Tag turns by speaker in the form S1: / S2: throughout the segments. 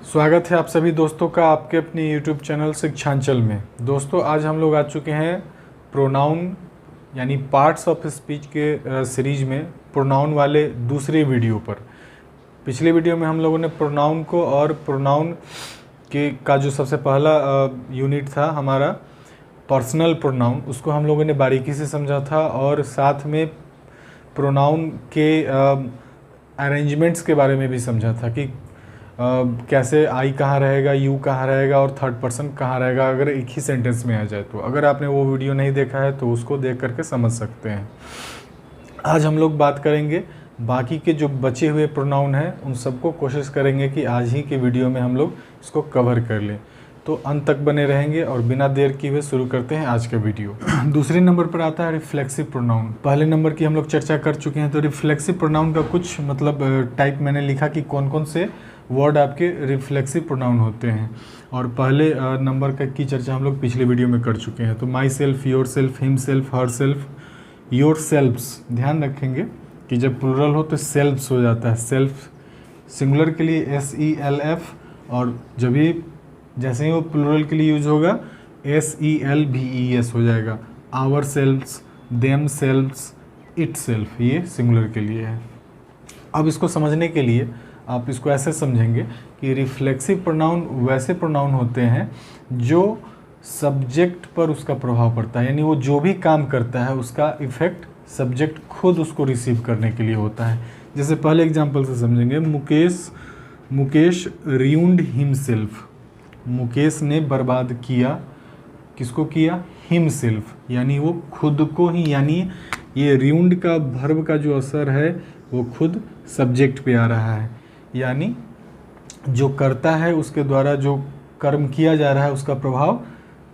S1: स्वागत है आप सभी दोस्तों का आपके अपने YouTube चैनल शिक्षांचल में। दोस्तों आज हम लोग आ चुके हैं प्रोनाउन यानी पार्ट्स ऑफ स्पीच के सीरीज में प्रोनाउन वाले दूसरे वीडियो पर। पिछले वीडियो में हम लोगों ने प्रोनाउन को और प्रोनाउन के का जो सबसे पहला यूनिट था हमारा पर्सनल प्रोनाउन, उसको हम लोगों ने बारीकी से समझा था और साथ में प्रोनाउन के अरेंजमेंट्स के बारे में भी समझा था कि कैसे आई कहाँ रहेगा, यू कहाँ रहेगा और थर्ड पर्सन कहाँ रहेगा अगर एक ही सेंटेंस में आ जाए तो। अगर आपने वो वीडियो नहीं देखा है तो उसको देख करके समझ सकते हैं। आज हम लोग बात करेंगे बाकी के जो बचे हुए प्रोनाउन हैं उन सबको कोशिश करेंगे कि आज ही के वीडियो में हम लोग इसको कवर कर लें। तो अंत तक बने रहेंगे और बिना देर किए हुए शुरू करते हैं आज का वीडियो। दूसरे नंबर पर आता है रिफ्लेक्सिव प्रोनाउन। पहले नंबर की हम लोग चर्चा कर चुके हैं। तो रिफ्लेक्सिव प्रोनाउन का कुछ मतलब टाइप मैंने लिखा कि कौन कौन से वर्ड आपके रिफ्लेक्सिव प्रोनाउन होते हैं, और पहले नंबर की चर्चा हम लोग पिछले वीडियो में कर चुके हैं। तो myself, yourself, himself, herself, yourselves. ध्यान रखेंगे कि जब प्लूरल हो तो सेल्फ्स हो जाता है। सेल्फ सिंगुलर के लिए SELF, और जब ये जैसे ही वो प्लूरल के लिए यूज होगा SELVES हो जाएगा। Ourselves, themselves, itself, ये सिंगुलर के लिए है। अब इसको समझने के लिए आप इसको ऐसे समझेंगे कि रिफ्लेक्सिव प्रोनाउन वैसे प्रोनाउन होते हैं जो सब्जेक्ट पर उसका प्रभाव पड़ता है, यानी वो जो भी काम करता है उसका इफेक्ट सब्जेक्ट खुद उसको रिसीव करने के लिए होता है। जैसे पहले एग्जांपल से समझेंगे, मुकेश र्यून्ड हिमसेल्फ। मुकेश ने बर्बाद किया, किसको किया? हिमसेल्फ, यानी वो खुद को ही। यानी ये र्यून्ड का वर्ब का जो असर है वो खुद सब्जेक्ट पे आ रहा है, यानी जो करता है उसके द्वारा जो कर्म किया जा रहा है उसका प्रभाव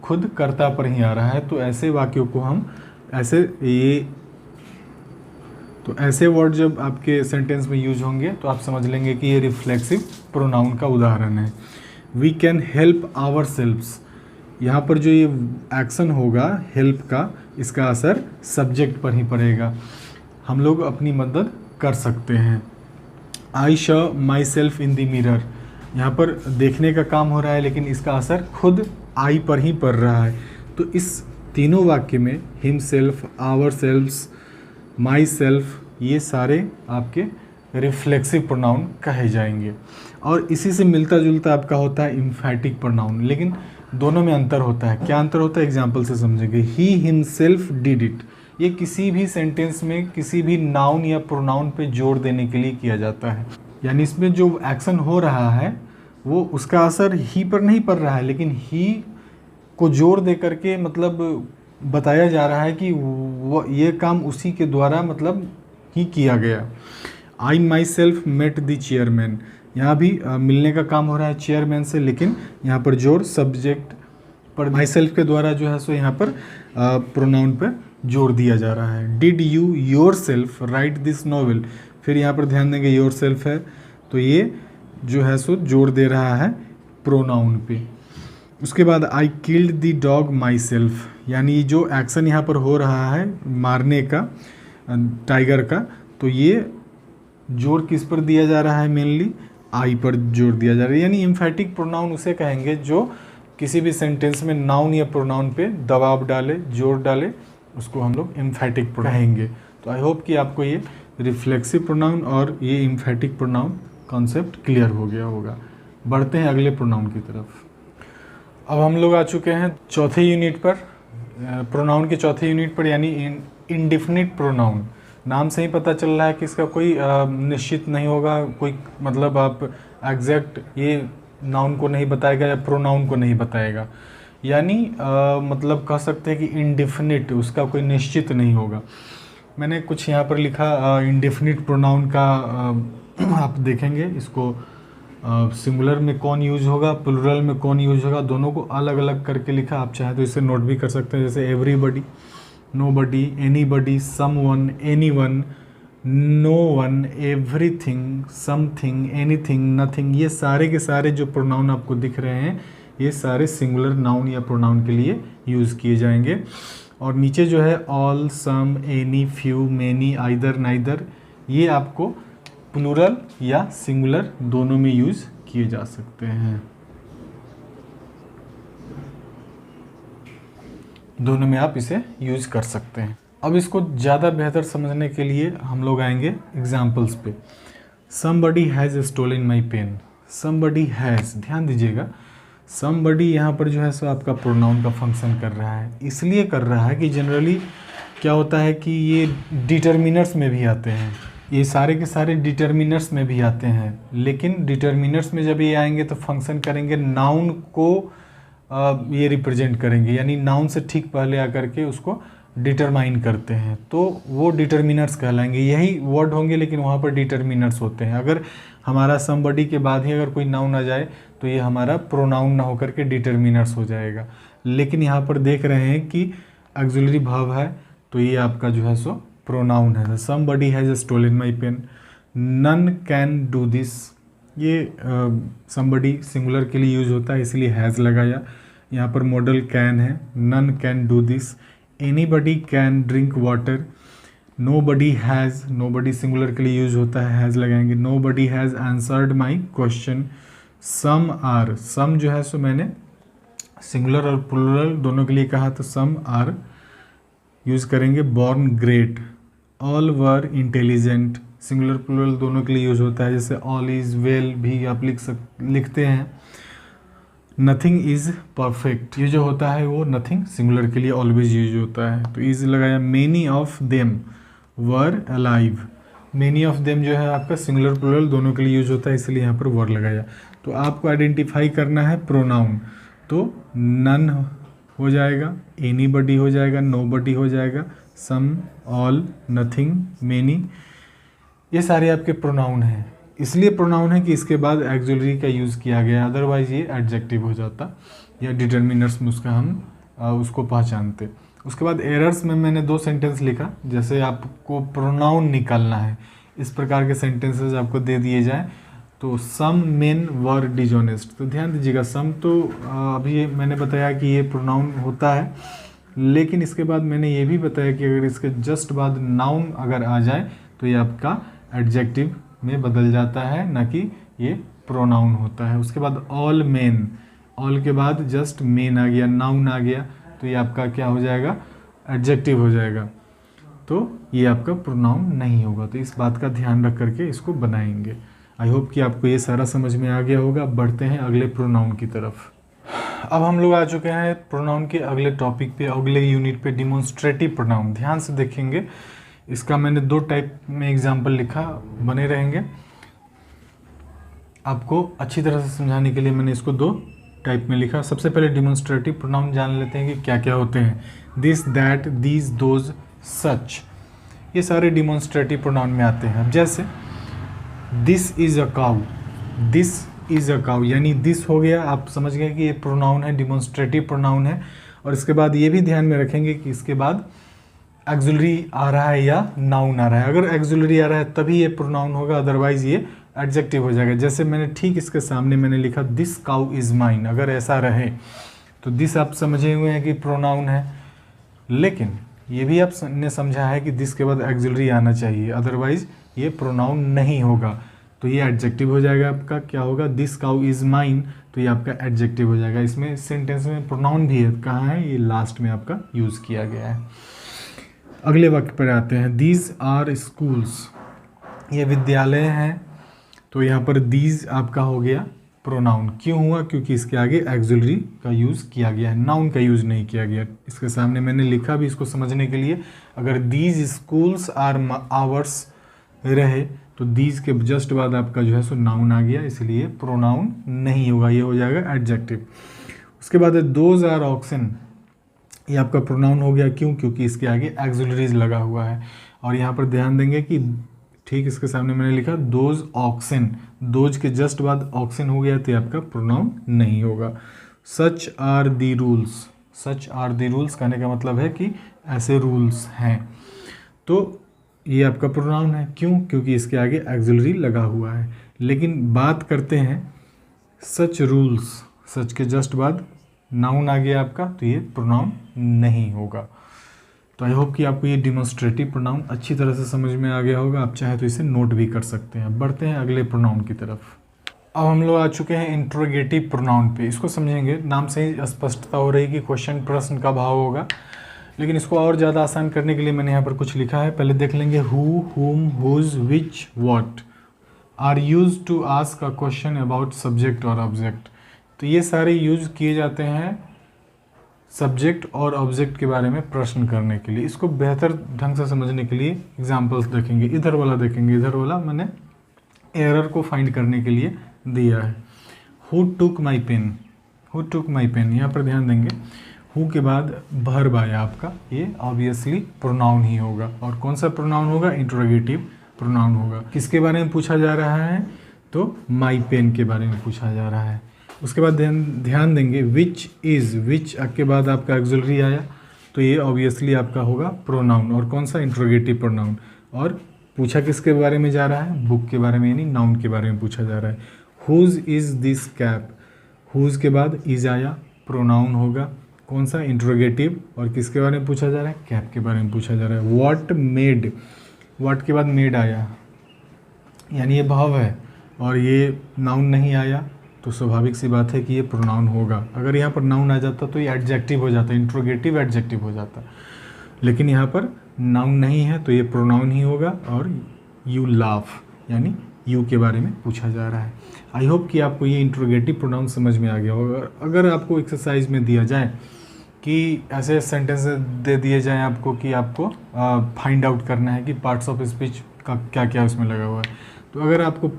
S1: खुद कर्ता पर ही आ रहा है। तो ऐसे वाक्यों को हम ऐसे वर्ड जब आपके सेंटेंस में यूज होंगे तो आप समझ लेंगे कि ये रिफ्लेक्सिव प्रोनाउन का उदाहरण है। We can help ourselves, यहाँ पर जो ये एक्शन होगा हेल्प का, इसका असर सब्जेक्ट पर ही पड़ेगा। हम लोग अपनी मदद कर सकते हैं। I saw myself in the mirror, यहाँ पर देखने का काम हो रहा है लेकिन इसका असर खुद आई पर ही पड़ रहा है। तो इस तीनों वाक्य में himself, ourselves, myself, ये सारे आपके रिफ्लेक्सिव प्रोनाउन कहे जाएंगे। और इसी से मिलता जुलता आपका होता है इम्फैटिक प्रोनाउन, लेकिन दोनों में अंतर होता है। क्या अंतर होता है एग्जाम्पल से समझेंगे। ही हिमसेल्फ डिड इट, ये किसी भी सेंटेंस में किसी भी नाउन या प्रोनाउन पे जोर देने के लिए किया जाता है, यानी इसमें जो एक्शन हो रहा है वो उसका असर ही पर नहीं पड़ रहा है, लेकिन ही को जोर दे करके मतलब बताया जा रहा है कि वो ये काम उसी के द्वारा मतलब ही किया गया। I myself met the chairman, यहाँ भी मिलने का काम हो रहा है चेयरमैन से, लेकिन यहाँ पर जोर सब्जेक्ट पर माई सेल्फ के द्वारा जो है सो यहाँ पर प्रोनाउन पर जोर दिया जा रहा है। Did you your self right this novel, फिर यहाँ पर ध्यान देंगे योर सेल्फ है तो ये जो है सो जोर दे रहा है प्रोनाउन पे। उसके बाद I killed the dog my self, यानी जो एक्शन यहाँ पर हो रहा है मारने का टाइगर का, तो ये जोर किस पर दिया जा रहा है? मेनली आई पर जोर दिया जा रहा है। यानी इम्फैटिक प्रोनाउन उसे कहेंगे जो किसी भी सेंटेंस में नाउन या प्रोनाउन पे दबाव डाले, जोर डाले, उसको हम लोग इम्फैटिक कहेंगे। तो आई होप कि आपको ये रिफ्लेक्सिव प्रोनाउन और ये इम्फैटिक प्रोनाउन कॉन्सेप्ट क्लियर हो गया होगा। बढ़ते हैं अगले प्रोनाउन की तरफ। अब हम लोग आ चुके हैं चौथे यूनिट पर, प्रोनाउन के चौथे यूनिट पर, यानी इंडेफिनिट प्रोनाउन। नाम से ही पता चल रहा है कि इसका कोई निश्चित नहीं होगा, कोई मतलब आप एग्जैक्ट ये नाउन को नहीं बताएगा या प्रोनाउन को नहीं बताएगा, यानी मतलब कह सकते हैं कि इंडेफिनिट, उसका कोई निश्चित नहीं होगा। मैंने कुछ यहाँ पर लिखा इंडेफिनिट प्रोनाउन का आप देखेंगे इसको सिंगुलर में कौन यूज होगा, प्लूरल में कौन यूज होगा, दोनों को अलग अलग करके लिखा। आप चाहे तो इसे नोट भी कर सकते हैं, जैसे everybody, nobody, anybody, someone, anyone, no one, everything, something, anything, nothing, ये सारे के सारे जो प्रोनाउन आपको दिख रहे हैं ये सारे सिंगुलर नाउन या प्रोनाउन के लिए यूज़ किए जाएंगे। और नीचे जो है all, some, any, few, many, either, neither, ये आपको प्लूरल या सिंगुलर दोनों में यूज़ किए जा सकते हैं। दोनों में आप इसे यूज कर सकते हैं। अब इसको ज़्यादा बेहतर समझने के लिए हम लोग आएंगे एग्जाम्पल्स पे। somebody has stolen my pen। somebody has, ध्यान दीजिएगा, somebody यहाँ पर जो है सो आपका प्रोनाउन का फंक्शन कर रहा है। इसलिए कर रहा है कि जनरली क्या होता है कि ये डिटर्मिनर्स में भी आते हैं, ये सारे के सारे डिटर्मिनर्स में भी आते हैं, लेकिन डिटर्मिनर्स में जब ये आएंगे तो फंक्शन करेंगे नाउन को ये रिप्रेजेंट करेंगे, यानी नाउन से ठीक पहले आकर के उसको डिटरमाइन करते हैं, तो वो डिटर्मिनर्स कहलाएंगे। यही वर्ड होंगे लेकिन वहाँ पर डिटर्मिनर्स होते हैं। अगर हमारा समबडी के बाद ही अगर कोई नाउन आ जाए तो ये हमारा प्रोनाउन ना होकर के डिटर्मिनर्स हो जाएगा। लेकिन यहाँ पर देख रहे हैं कि ऑक्सिलरी वर्ब है तो ये आपका जो है सो प्रोनाउन है। Somebody has stolen my pen, none can do this, ये समबडी सिंगुलर के लिए यूज होता है इसलिए हैज़ लगाया। यहाँ पर मॉडल कैन है, none can do this, anybody can drink water, nobody has, nobody singular के लिए यूज होता है हैज़ लगाएंगे, nobody has answered my question, some are, some जो है सो मैंने सिंगुलर और प्लूरल दोनों के लिए कहा तो सम आर यूज करेंगे, born great, all were intelligent, singular plural दोनों के लिए यूज होता है, जैसे ऑल इज़ वेल भी आप लिखते हैं। नथिंग इज़ परफेक्ट, ये जो होता है वो नथिंग सिंगुलर के लिए ऑलवेज यूज होता है तो इज़ लगाया। Many of them were alive, many of them जो है आपका सिंगुलर प्लूरल दोनों के लिए यूज होता है इसलिए यहाँ पर वर लगाया। तो आपको आइडेंटिफाई करना है प्रोनाउन, तो नन हो जाएगा, एनीबडी हो जाएगा, नोबडी हो जाएगा, सम, ऑल, नथिंग, मेनी, ये सारे आपके प्रोनाउन हैं। इसलिए प्रोनाउन है कि इसके बाद एक्सुलरी का यूज़ किया गया, अदरवाइज ये एडजेक्टिव हो जाता या डिटर्मिनर्स में उसका हम उसको पहचानते। उसके बाद एरर्स में मैंने 2 सेंटेंस लिखा, जैसे आपको प्रोनाउन निकालना है इस प्रकार के सेंटेंसेस आपको दे दिए जाएं तो सम मेन वर डिजॉनेस्ट, तो ध्यान दीजिएगा सम तो अभी मैंने बताया कि ये प्रोनाउन होता है, लेकिन इसके बाद मैंने ये भी बताया कि अगर इसके जस्ट बाद नाउन अगर आ जाए तो ये आपका एडजेक्टिव में बदल जाता है, ना कि ये प्रोनाउन होता है। उसके बाद ऑल मेन, ऑल के बाद जस्ट मेन आ गया, नाउन आ गया तो ये आपका क्या हो जाएगा, एडजेक्टिव हो जाएगा, तो ये आपका प्रोनाउन नहीं होगा। तो इस बात का ध्यान रख करके इसको बनाएंगे। आई होप कि आपको ये सारा समझ में आ गया होगा। अब बढ़ते हैं अगले प्रोनाउन की तरफ। अब हम लोग आ चुके हैं प्रोनाउन के अगले टॉपिक पे, अगले यूनिट पे, डिमॉन्स्ट्रेटिव प्रोनाउन। ध्यान से देखेंगे, इसका मैंने 2 टाइप में एग्जाम्पल लिखा, बने रहेंगे। आपको अच्छी तरह से समझाने के लिए मैंने इसको 2 टाइप में लिखा। सबसे पहले डिमॉन्स्ट्रेटिव प्रोनाउन जान लेते हैं कि क्या क्या होते हैं। दिस, दैट, दीज, दोज, सच, ये सारे डिमॉन्स्ट्रेटिव प्रोनाउन में आते हैं। अब जैसे this is a cow, this is a cow, यानी दिस हो गया, आप समझ गए कि ये प्रोनाउन है, डिमॉन्स्ट्रेटिव प्रोनाउन है। और इसके बाद ये भी ध्यान में रखेंगे कि इसके बाद एक्सुलरी आ रहा है या नाउन आ रहा है। अगर एक्सुलरी आ रहा है तभी ये प्रोनाउन होगा, अदरवाइज ये एडजेक्टिव हो जाएगा। जैसे मैंने ठीक इसके सामने मैंने लिखा दिस काउ इज़ माइन, अगर ऐसा रहे तो दिस आप समझे हुए हैं कि प्रोनाउन है, लेकिन ये भी आपने समझा है कि दिस के बाद एक्सुलरी आना चाहिए, अदरवाइज ये प्रोनाउन नहीं होगा, तो ये एडजेक्टिव हो जाएगा आपका। क्या होगा, दिस काउ इज़ माइन, तो ये आपका एडजेक्टिव हो जाएगा। इसमें सेंटेंस में प्रोनाउन भी है, कहाँ है, ये लास्ट में आपका यूज़ किया गया है। अगले वाक्य पर आते हैं। दीज आर स्कूल्स, ये विद्यालय हैं, तो यहाँ पर दीज आपका हो गया प्रोनाउन। क्यों हुआ, क्योंकि इसके आगे एक्सुलरी का यूज़ किया गया है, नाउन का यूज़ नहीं किया गया। इसके सामने मैंने लिखा भी इसको समझने के लिए, अगर दीज स्कूल्स आर आवर्स रहे तो दीज के जस्ट बाद आपका जो है सो नाउन आ गया, इसलिए प्रोनाउन नहीं होगा, ये हो जाएगा एडजेक्टिव। उसके बाद है दोज आर ऑक्सन, ये आपका प्रोनाउन हो गया। क्यों, क्योंकि इसके आगे एक्सुलरीज लगा हुआ है। और यहाँ पर ध्यान देंगे कि ठीक इसके सामने मैंने लिखा दोज ऑक्सन, दोज के जस्ट बाद ऑक्सन हो गया तो आपका प्रोनाउन नहीं होगा। Such are the rules, such are the rules कहने का मतलब है कि ऐसे रूल्स हैं, तो ये आपका प्रोनाउन है। क्यों, क्योंकि इसके आगे एक्सुलरी लगा हुआ है। लेकिन बात करते हैं सच रूल्स, सच के जस्ट बाद नाउन आ गया आपका, तो ये प्रोनाउन नहीं होगा। तो आई होप कि आपको ये डिमॉन्स्ट्रेटिव प्रोनाउन अच्छी तरह से समझ में आ गया होगा। आप चाहे तो इसे नोट भी कर सकते हैं। बढ़ते हैं अगले प्रोनाउन की तरफ। अब हम लोग आ चुके हैं इंट्रोगेटिव प्रोनाउन पे। इसको समझेंगे, नाम से ही स्पष्टता हो रही कि क्वेश्चन प्रश्न का भाव होगा, लेकिन इसको और ज़्यादा आसान करने के लिए मैंने यहाँ पर कुछ लिखा है। पहले देख लेंगे who, whom, whose, which, what are use to ask a question about subject और ऑब्जेक्ट। तो ये सारे यूज किए जाते हैं सब्जेक्ट और ऑब्जेक्ट के बारे में प्रश्न करने के लिए। इसको बेहतर ढंग से समझने के लिए एग्जाम्पल्स देखेंगे। इधर वाला देखेंगे, इधर वाला मैंने एरर को फाइंड करने के लिए दिया है। Who took my pen, who took my pen, यहाँ पर ध्यान देंगे हु के बाद वर्ब आया आपका, ये ऑब्वियसली प्रोनाउन ही होगा। और कौन सा प्रोनाउन होगा? इंट्रोगेटिव प्रोनाउन होगा। किसके बारे में पूछा जा रहा है? तो माई पेन के बारे में पूछा जा रहा है। उसके बाद ध्यान देंगे विच इज़, विच के बाद आपका एक्सुलरी आया, तो ये ऑब्वियसली आपका होगा प्रोनाउन। और कौन सा? Interrogative pronoun. और पूछा किसके बारे में जा रहा है? बुक के बारे में, यानी नाउन के बारे में पूछा जा रहा है। Whose is this cap, whose के बाद इज आया, प्रोनाउन होगा। कौन सा? इंट्रोगेटिव। और किसके बारे में पूछा जा रहा है? कैप के बारे में पूछा जा रहा है। व्हाट मेड, व्हाट के बाद मेड आया, यानी ये भाव है और ये नाउन नहीं आया, तो स्वाभाविक सी बात है कि ये प्रोनाउन होगा। अगर यहाँ पर नाउन आ जाता तो ये एडजेक्टिव हो जाता, इंट्रोगेटिव एडजेक्टिव हो जाता, लेकिन यहाँ पर नाउन नहीं है तो ये प्रोनाउन ही होगा। और यू लाफ, यानी यू के बारे में पूछा जा रहा है। आई होप कि आपको ये इंट्रोगेटिव प्रोनाउन समझ में आ गया होगा। अगर आपको एक्सरसाइज में दिया जाए कि ऐसे सेंटेंस दे दिए जाएं आपको कि आपको फाइंड आउट करना है कि पार्ट्स ऑफ स्पीच का क्या क्या उसमें लगा हुआ है, तो अगर आपको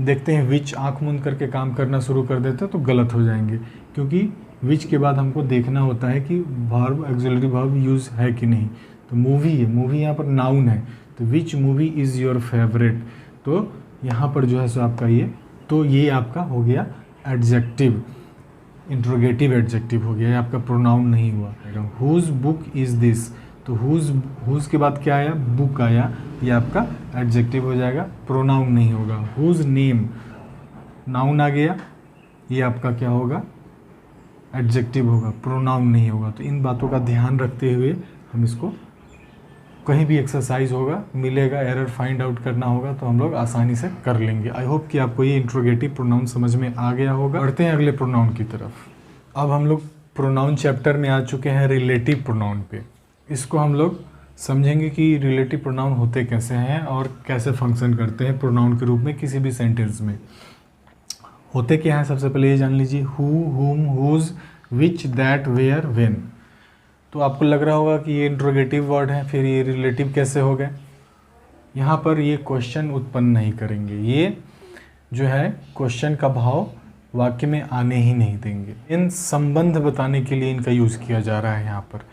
S1: देखते हैं विच आँख मूंद करके काम करना शुरू कर देते हैं तो गलत हो जाएंगे, क्योंकि विच के बाद हमको देखना होता है कि वर्ब, ऑक्सिलरी वर्ब यूज़ है कि नहीं। तो मूवी है, मूवी यहाँ पर नाउन है, तो which movie is your favourite, तो यहाँ पर जो है सो आपका ये आपका हो गया एडजेक्टिव, इंट्रोगेटिव एडजेक्टिव हो गया, ये आपका प्रोनाउन नहीं हुआ। हुज बुक इज़ दिस, तो हुज के बाद क्या आया? बुक आया, ये आपका एडजेक्टिव हो जाएगा, प्रोनाउन नहीं होगा। हुज नेम, नाउन आ गया, ये आपका क्या होगा? एडजेक्टिव होगा, प्रोनाउन नहीं होगा। तो इन बातों का ध्यान रखते हुए हम इसको, कहीं भी एक्सरसाइज होगा, मिलेगा, एरर फाइंड आउट करना होगा तो हम लोग आसानी से कर लेंगे। आई होप कि आपको ये इंट्रोगेटिव प्रोनाउन समझ में आ गया होगा। बढ़ते हैं अगले प्रोनाउन की तरफ। अब हम लोग प्रोनाउन चैप्टर में आ चुके हैं रिलेटिव प्रोनाउन पे। इसको हम लोग समझेंगे कि रिलेटिव प्रोनाउन होते कैसे हैं और कैसे फंक्शन करते हैं प्रोनाउन के रूप में किसी भी सेंटेंस में। होते क्या है सबसे पहले ये जान लीजिए। Who, whom, whose, which, that, where, when. तो आपको लग रहा होगा कि ये इंट्रोगेटिव वर्ड है, फिर ये रिलेटिव कैसे हो गए। यहाँ पर ये क्वेश्चन उत्पन्न नहीं करेंगे, ये जो है क्वेश्चन का भाव वाक्य में आने ही नहीं देंगे। इन संबंध बताने के लिए इनका यूज़ किया जा रहा है। यहाँ पर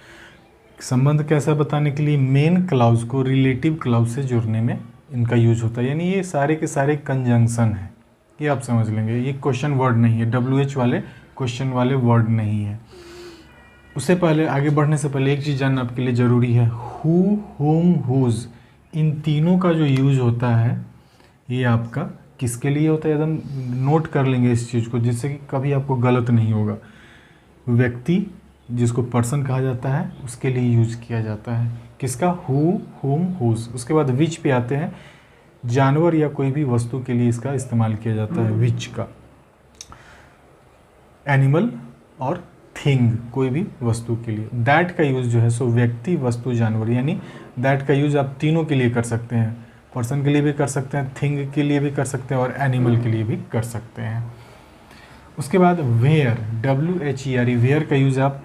S1: संबंध कैसा बताने के लिए? मेन क्लाउज को रिलेटिव क्लाउज से जुड़ने में इनका यूज होता है, यानी ये सारे के सारे कंजंक्शन है, ये आप समझ लेंगे। ये क्वेश्चन वर्ड नहीं है, WH वाले क्वेश्चन वाले वर्ड नहीं है। उससे पहले, आगे बढ़ने से पहले एक चीज़ जानना आपके लिए ज़रूरी है। हु, हुम, हुज, इन तीनों का जो यूज होता है ये आपका किसके लिए होता है? एकदम नोट कर लेंगे इस चीज़ को, जिससे कि कभी आपको गलत नहीं होगा। व्यक्ति, जिसको पर्सन कहा जाता है, उसके लिए यूज किया जाता है। किसका? Who, whom, whose. उसके बाद विच पे आते हैं, जानवर या कोई भी वस्तु के लिए इसका इस्तेमाल किया जाता है विच का। एनिमल और थिंग, कोई भी वस्तु के लिए। दैट का यूज़ जो है सो व्यक्ति, वस्तु, जानवर, यानी दैट का यूज़ आप तीनों के लिए कर सकते हैं। पर्सन के लिए भी कर सकते हैं, थिंग के लिए भी कर सकते हैं और एनिमल के लिए भी कर सकते हैं। उसके बाद वेयर, WHERE, वेयर का यूज़ आप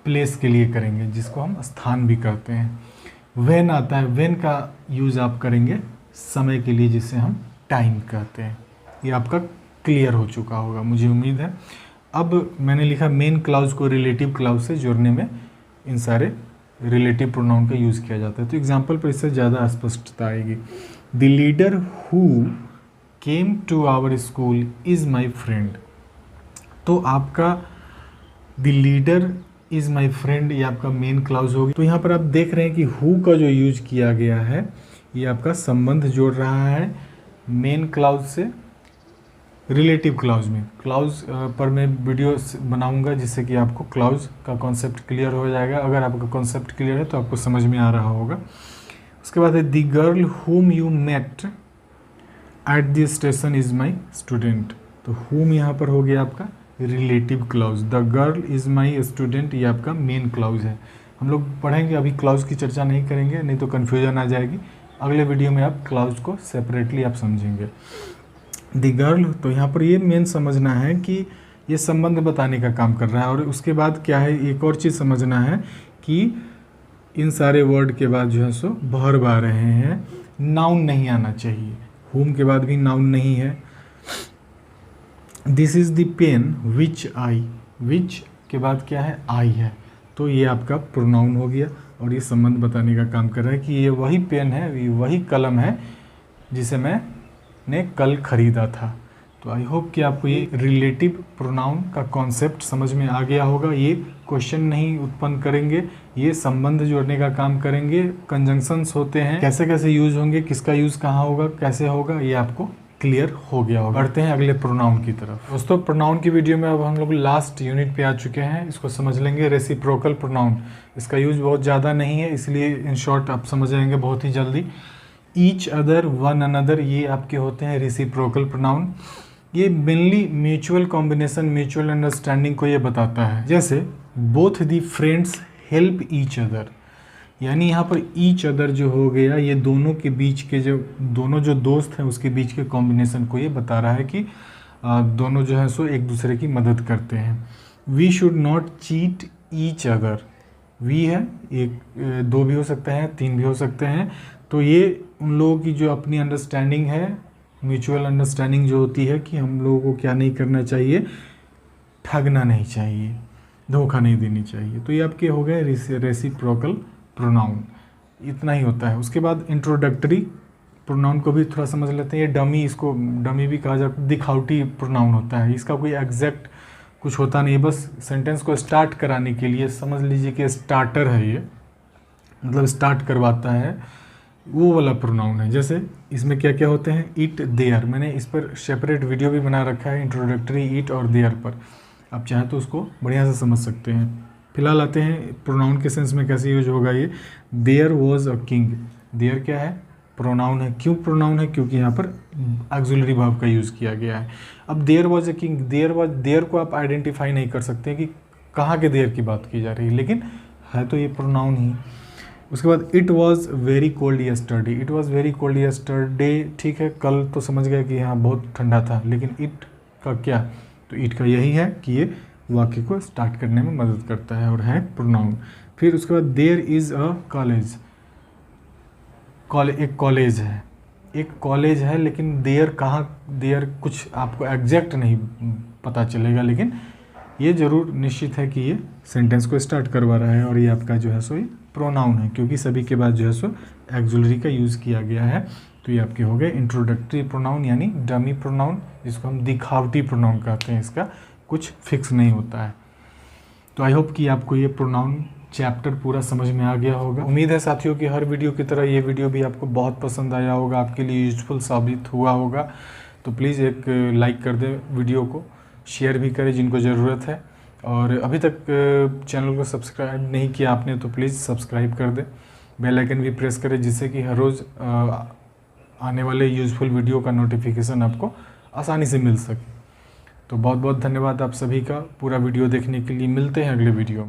S1: प्लेस के लिए करेंगे, जिसको हम स्थान भी कहते हैं। व्हेन आता है, व्हेन का यूज़ आप करेंगे समय के लिए, जिसे हम टाइम कहते हैं। ये आपका क्लियर हो चुका होगा, मुझे उम्मीद है। अब मैंने लिखा मेन क्लाउज को रिलेटिव क्लाउज से जोड़ने में इन सारे रिलेटिव प्रोनाउन का यूज़ किया जाता है। तो एग्जाम्पल पर इससे ज़्यादा स्पष्टता आएगी। The leader who came to our school is my friend. तो आपका the leader is my friend ये आपका मेन क्लाउज होगी। तो यहाँ पर आप देख रहे हैं कि हु का जो यूज किया गया है ये आपका संबंध जोड़ रहा है मेन क्लाउज से रिलेटिव क्लाउज में। क्लाउज पर मैं वीडियो बनाऊंगा जिससे कि आपको क्लाउज का कॉन्सेप्ट क्लियर हो जाएगा। अगर आपका कॉन्सेप्ट क्लियर है तो आपको समझ में आ रहा होगा। उसके बाद है the girl whom you met at the station is my student, तो whom यहाँ पर हो गया आपका relative clause. The girl is my student, ये आपका मेन क्लाउज है। हम लोग पढ़ेंगे, अभी क्लाउज की चर्चा नहीं करेंगे, नहीं तो कन्फ्यूजन आ जाएगी। अगले वीडियो में आप क्लाउज को सेपरेटली आप समझेंगे। द गर्ल, तो यहाँ पर ये मेन समझना है कि ये संबंध बताने का काम कर रहा है। और उसके बाद क्या है, एक और चीज़ समझना है कि इन सारे वर्ड के बाद जो है सो वर्ब आ रहे हैं, नाउन नहीं आना चाहिए। होम के बाद भी नाउन नहीं है। दिस इज़ द पेन विच आई, विच के बाद क्या है, आई है, तो ये आपका प्रोनाउन हो गया और ये संबंध बताने का काम कर रहा है कि ये वही पेन है, ये वही कलम है जिसे मैंने कल ख़रीदा था। तो आई होप कि आपको ये रिलेटिव प्रोनाउन का कॉन्सेप्ट समझ में आ गया होगा। ये क्वेश्चन नहीं उत्पन्न करेंगे, ये संबंध जोड़ने का काम करेंगे। कंजंक्शंस होते हैं, कैसे कैसे यूज होंगे, किसका यूज़ कहाँ होगा, कैसे होगा, ये आपको क्लियर हो गया होगा। बढ़ते हैं अगले प्रोनाउन की तरफ। दोस्तों, प्रोनाउन की वीडियो में अब हम लोग लास्ट यूनिट पे आ चुके हैं, इसको समझ लेंगे। रेसिप्रोकल प्रोनाउन, इसका यूज बहुत ज़्यादा नहीं है, इसलिए इन शॉर्ट आप समझ जाएंगे बहुत ही जल्दी। ईच अदर, वन अनदर, ये आपके होते हैं रेसिप्रोकल प्रोनाउन। ये mainly mutual combination, mutual understanding को ये बताता है। जैसे both the friends help each other, यानी यहाँ पर ईच अदर जो हो गया, ये दोनों के बीच के जो दोनों जो दोस्त हैं उसके बीच के कॉम्बिनेशन को ये बता रहा है कि दोनों जो है सो एक दूसरे की मदद करते हैं। We should not cheat each other, we है, एक दो भी हो सकते हैं, तीन भी हो सकते हैं। तो ये उन लोगों की जो अपनी अंडरस्टैंडिंग है, म्यूचुअल अंडरस्टैंडिंग जो होती है कि हम लोगों को क्या नहीं करना चाहिए, ठगना नहीं चाहिए, धोखा नहीं देनी चाहिए। तो ये आपके हो गए रेसिप्रोकल प्रोनाउन, इतना ही होता है। उसके बाद इंट्रोडक्टरी प्रोनाउन को भी थोड़ा समझ लेते हैं। ये डमी, इसको डमी भी कहा जाता है, दिखावटी प्रोनाउन होता है। इसका कोई एग्जैक्ट कुछ होता नहीं, बस सेंटेंस को स्टार्ट कराने के लिए समझ लीजिए कि स्टार्टर है ये, मतलब स्टार्ट करवाता है, वो वाला प्रोनाउन है। जैसे इसमें क्या क्या होते हैं, इट, देयर, मैंने इस पर सेपरेट वीडियो भी बना रखा है, इंट्रोडक्टरी इट और देयर पर, आप चाहें तो उसको बढ़िया से समझ सकते हैं। फिलहाल आते हैं प्रोनाउन के सेंस में कैसे यूज होगा ये। There was a king, there क्या है, प्रोनाउन है। क्यों प्रोनाउन है, क्योंकि यहाँ पर ऑक्सिलरी वर्ब का यूज़ किया गया है। अब there was a king, there को आप आइडेंटिफाई नहीं कर सकते कि कहाँ के देयर की बात की जा रही है, लेकिन है तो ये प्रोनाउन ही। उसके बाद it was very cold yesterday, it was very cold yesterday, ठीक है, कल तो समझ गए कि यहाँ बहुत ठंडा था, लेकिन इट का क्या, तो इट का यही है कि ये वाक्य को स्टार्ट करने में मदद करता है और है प्रोनाउन। फिर उसके बाद देयर इज़ अ कॉलेज, एक कॉलेज है, एक कॉलेज है, लेकिन देयर कहाँ, देयर कुछ आपको एग्जैक्ट नहीं पता चलेगा, लेकिन ये ज़रूर निश्चित है कि ये सेंटेंस को स्टार्ट करवा रहा है और ये आपका जो है सो ये प्रोनाउन है, क्योंकि सभी के बाद जो है सो ऑक्सिलरी का यूज़ किया गया है। तो ये आपके हो गए इंट्रोडक्टरी प्रोनाउन, यानी डमी प्रोनाउन, जिसको हम दिखावटी प्रोनाउन कहते हैं, इसका कुछ फिक्स नहीं होता है। तो आई होप कि आपको ये प्रोनाउन चैप्टर पूरा समझ में आ गया होगा। उम्मीद है साथियों कि हर वीडियो की तरह ये वीडियो भी आपको बहुत पसंद आया होगा, आपके लिए यूजफुल साबित हुआ होगा। तो प्लीज़ एक लाइक कर दें वीडियो को, शेयर भी करें जिनको ज़रूरत है, और अभी तक चैनल को सब्सक्राइब नहीं किया आपने तो प्लीज़ सब्सक्राइब कर दें, बेल आइकन भी प्रेस करें, जिससे कि हर रोज़ आने वाले यूज़फुल वीडियो का नोटिफिकेशन आपको आसानी से मिल सके। तो बहुत बहुत धन्यवाद आप सभी का पूरा वीडियो देखने के लिए। मिलते हैं अगले वीडियो में।